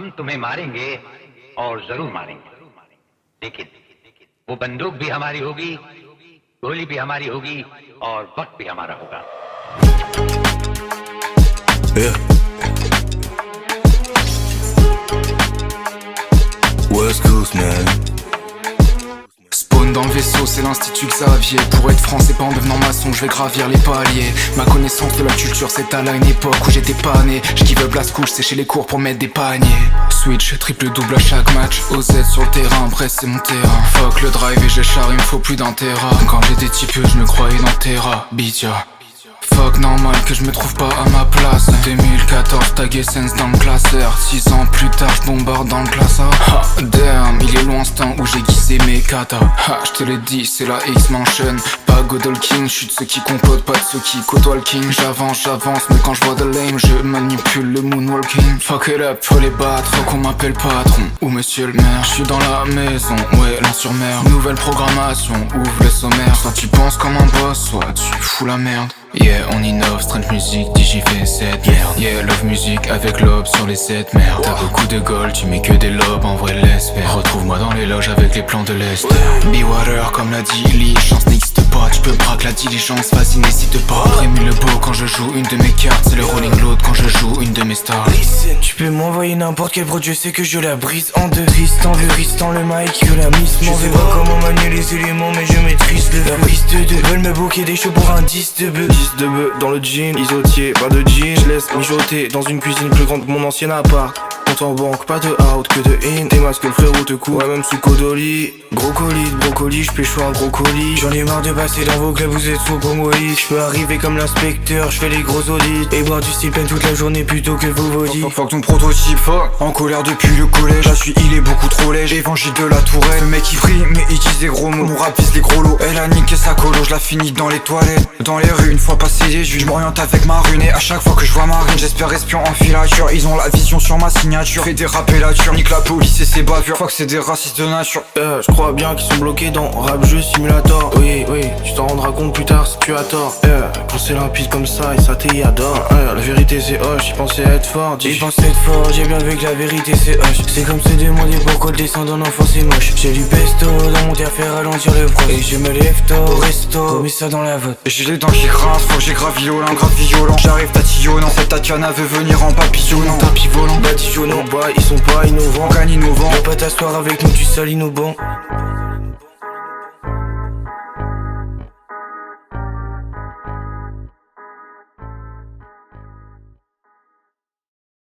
हम तुम्हें मारेंगे और जरूर मारेंगे, लेकिन वो बंदूक भी हमारी होगी, गोली भी हमारी होगी और वक्त भी हमारा होगा। Yeah. West Coast, man. Spawn dans le vaisseau, c'est l'institut Xavier. Pour être français, pas en devenant maçon, je vais gravir les paliers. Ma connaissance de la culture, c'est à là une époque où j'étais pas né. J'kive up la school, sécher les cours pour mettre des paniers. Switch, triple double à chaque match. OZ sur le terrain, Brest c'est mon terrain. Fuck le drive et j'écharre, il me faut plus d'un terra. Quand j'étais type, je me croyais dans Terra, Bitia. Fuck normal que je me trouve pas à ma place. 2014 tag Essence dans le classeur. 6 ans plus tard j'bombarde dans le classeur. Ha damn, il est loin ce temps où j'ai guisé mes katas. Ha j'te l'ai dit c'est la X-Mansion. Pas Godol King, j'suis de ceux qui complotent, pas de ceux qui côtoient le king. J'avance mais quand j'vois de lame je manipule le moonwalking. Fuck it up, faut les battre, faut qu'on m'appelle patron ou monsieur le maire. J'suis dans la maison, ouais l'un sur mer. Nouvelle programmation, ouvre le sommaire. Soit tu penses comme un boss, soit tu fous la merde. Yeah, on innove, strange music, DJV7, merde. Yeah, love music avec l'aube sur les 7, merde. T'as beaucoup de gold, tu mets que des lobes, en vrai l'espère. Retrouve-moi dans les loges avec les plans de l'Est. Be water comme l'a dit Lee, chance n'existe pas, tu peux braque la diligence, vas-y n'hésite pas. Rémi le beau quand je joue une de mes cartes, c'est le Rolling Load quand je joue une de mes stars. Tu peux m'envoyer n'importe quel produit, je sais que je la brise en deux. Tristan veut Ristan le mic, que la miss. Je sais pas comment manier les éléments, mais je maîtrise le la prise de deux. Veulent me booker des shows pour un 10 de bœuf. 10 de bœuf dans le jean, isotier, pas de jean. Je laisse mijoter dans une cuisine plus grande que mon ancien appart. Compte en banque, pas de out, que de in. Tes masques, le frérot te court, ouais, même sous codoli. Gros colis de brocoli, j'pêche un gros colis. J'en ai marre de passer dans vos clubs, vous êtes faux comme Wally. J'peux arriver comme l'inspecteur, j'fais les gros audits. Et boire du stipend toute la journée plutôt que vos body. Fuck ton prototype, fuck. En colère depuis le collège, là j'suis il est beaucoup trop léger. Évangile de la tourelle, le mec il brille mais il dit des gros mots. Mon rap vise les gros lots, elle a niqué sa colo, j'la finis dans les toilettes. Dans les rues, une fois passé les juges, j'm'oriente avec ma rune. Et à chaque fois que je vois ma rune, j'espère espion en filature. Ils ont la vision sur ma signature, fait déraper la ture, nique la police et ses bavures. Fuck c'est des racistes de nature. Je crois bien qu'ils sont bloqués dans rap jeu simulator. Oui, tu t'en rendras compte plus tard si tu as tort. Quand c'est limpide comme ça, et ça t'y adore. La vérité c'est hoche, j'y pensais être fort. J'y pensais être fort, j'ai bien vu que la vérité c'est hoche. C'est comme se demander pourquoi le descendant d'enfant c'est moche. J'ai du pesto dans mon terre, faire ralentir le bras. Et je me lève tôt au resto, mets ça dans la vote. J'ai les dents qui grincent, faut que j'ai grave violent, grave violent. J'arrive tatillonnant, cette Tatiana veut venir en papillonnant. Tapis volant, badigeonnant, bah ils sont pas innovants. Gagne innovant, viens pas t'asseoir avec nous, tu salis nos bancs.